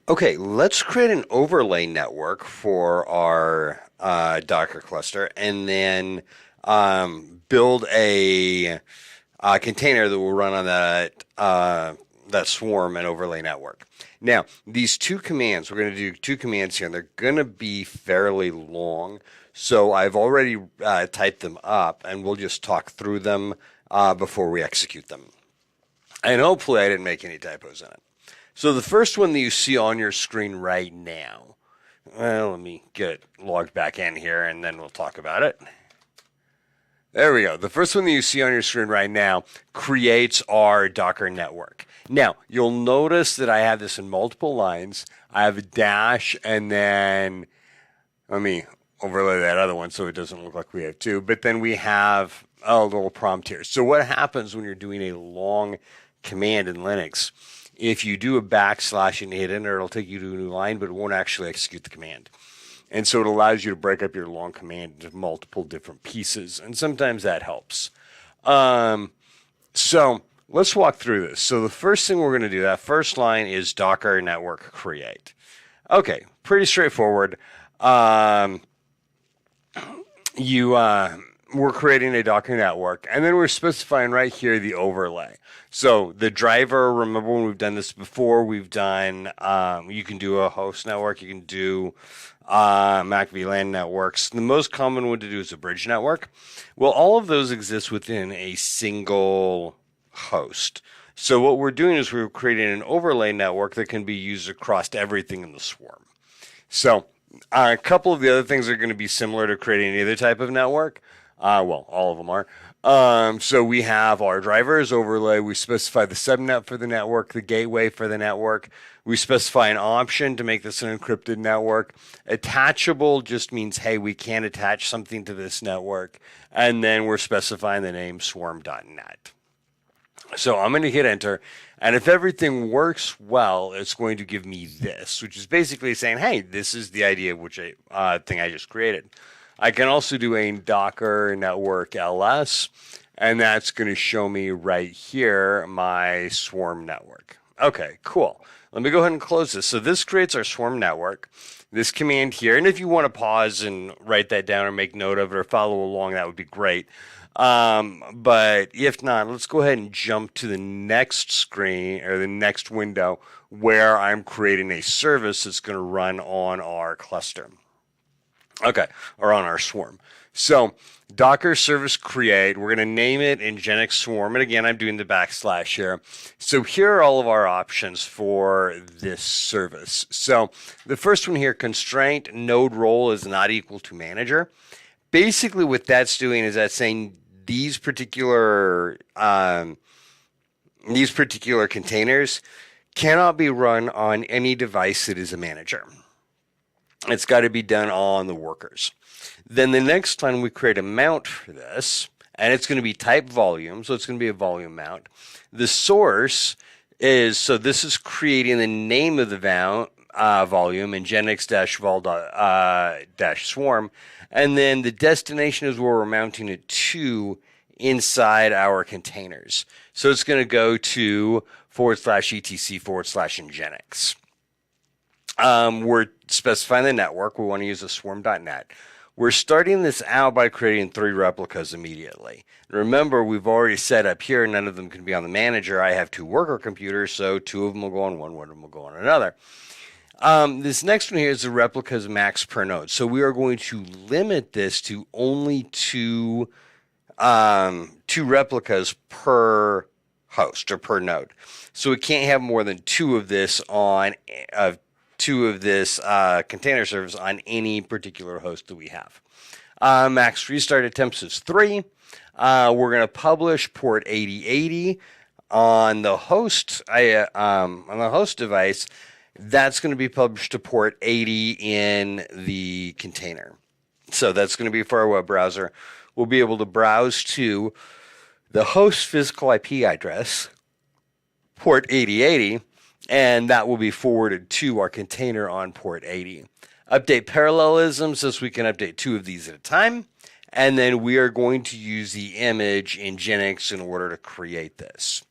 Okay, let's create an overlay network for our Docker cluster and then build a container that will run on that swarm and overlay network. Now, these two commands, we're going to do two commands here, and they're going to be fairly long. So I've already typed them up, and we'll just talk through them before we execute them. And hopefully I didn't make any typos in it. So the first one that you see on your screen right now, well, let me get it logged back in here, and then we'll talk about it. There we go. The first one that you see on your screen right now creates our Docker network. Now, you'll notice that I have this in multiple lines. I have a dash, and then let me overlay that other one so it doesn't look like we have two. But then we have a little prompt here. So what happens when you're doing a long command in Linux? If you do a backslash and hit enter, it'll take you to a new line, but it won't actually execute the command. And so it allows you to break up your long command into multiple different pieces, and sometimes that helps. So let's walk through this. So the first thing we're going to do, that first line is Docker network create. Okay, pretty straightforward. We're creating a Docker network, and then we're specifying right here the overlay. So the driver, remember when we've done this before, we've done, you can do a host network, you can do Mac VLAN networks. The most common one to do is a bridge network. Well, all of those exist within a single host. So what we're doing is we're creating an overlay network that can be used across everything in the swarm. So a couple of the other things are going to be similar to creating any other type of network. Well, all of them are. So we have our drivers overlay. We specify the subnet for the network, the gateway for the network. We specify an option to make this an encrypted network. Attachable just means, hey, we can attach something to this network. And then we're specifying the name swarm.net. So I'm going to hit enter. And if everything works well, it's going to give me this, which is basically saying, hey, this is the idea of which thing I just created. I can also do a Docker network ls, and that's going to show me right here my swarm network. Okay, cool. Let me go ahead and close this. So this creates our swarm network. This command here, and if you want to pause and write that down or make note of it or follow along, that would be great. But if not, let's go ahead and jump to the next screen or the next window where I'm creating a service that's going to run on our cluster. Okay, or on our swarm. So Docker service create, we're going to name it Nginx swarm. And again, I'm doing the backslash here. So here are all of our options for this service. So the first one here, constraint node role is not equal to manager. Basically what that's doing is that's saying these particular containers cannot be run on any device that is a manager. It's got to be done on the workers. Then the next time we create a mount for this, and it's going to be type volume, so it's going to be a volume mount. The source is, so this is creating the name of the volume, Nginx-vol-swarm, and then the destination is where we're mounting it to inside our containers. So it's going to go to /etc/Nginx. We're specifying the network. We want to use a swarm.net. We're starting this out by creating 3 replicas immediately. Remember, we've already set up here, none of them can be on the manager. I have 2 worker computers, so 2 of them will go on one of them will go on another. This next one here is the replicas max per node. So we are going to limit this to only 2 replicas per host or per node. So we can't have more than 2 of this on container service on any particular host that we have. Max restart attempts is 3. We're going to publish port 8080 on the host device. That's going to be published to port 80 in the container. So that's going to be for our web browser. We'll be able to browse to the host physical IP address, port 8080, and that will be forwarded to our container on port 80. Update parallelism so we can update 2 of these at a time. And then we are going to use the image in Nginx in order to create this.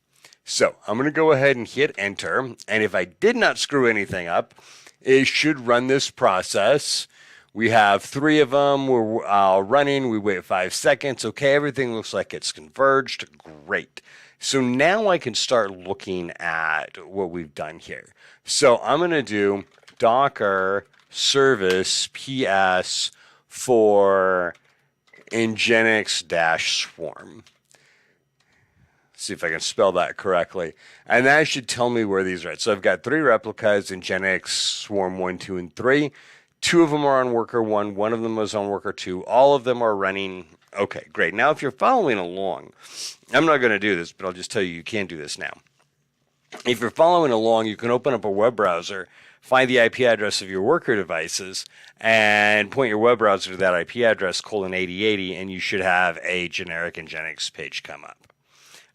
So I'm going to go ahead and hit enter. And if I did not screw anything up, it should run this process. We have 3 of them. We're running. We wait 5 seconds. Okay, everything looks like it's converged. Great. So now I can start looking at what we've done here. So I'm going to do Docker service PS for Nginx-swarm. See if I can spell that correctly. And that should tell me where these are at. So I've got 3 replicas in Nginx Swarm 1, 2, and 3. 2 of them are on worker 1. 1 of them was on worker 2. All of them are running. Okay, great. Now, if you're following along, I'm not going to do this, but I'll just tell you can do this now. If you're following along, you can open up a web browser, find the IP address of your worker devices, and point your web browser to that IP address, :8080, and you should have a generic Nginx page come up.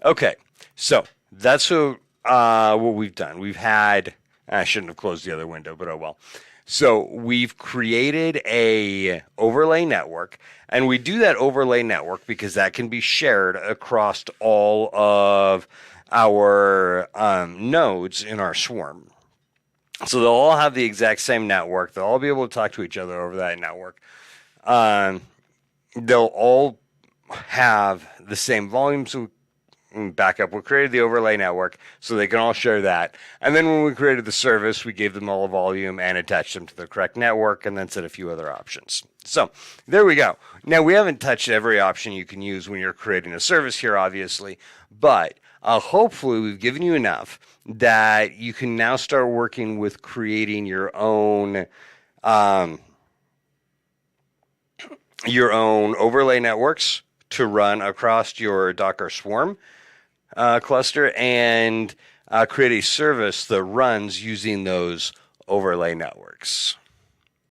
Okay, so that's what we've done. We've had, I shouldn't have closed the other window, but oh well. So we've created a overlay network, and we do that overlay network because that can be shared across all of our nodes in our swarm. So they'll all have the exact same network. They'll all be able to talk to each other over that network. They'll all have the same volumes backup. We created the overlay network so they can all share that. And then when we created the service, we gave them all a volume and attached them to the correct network and then set a few other options. So there we go. Now, we haven't touched every option you can use when you're creating a service here, obviously, but hopefully we've given you enough that you can now start working with creating your own overlay networks to run across your Docker Swarm cluster and create a service that runs using those overlay networks.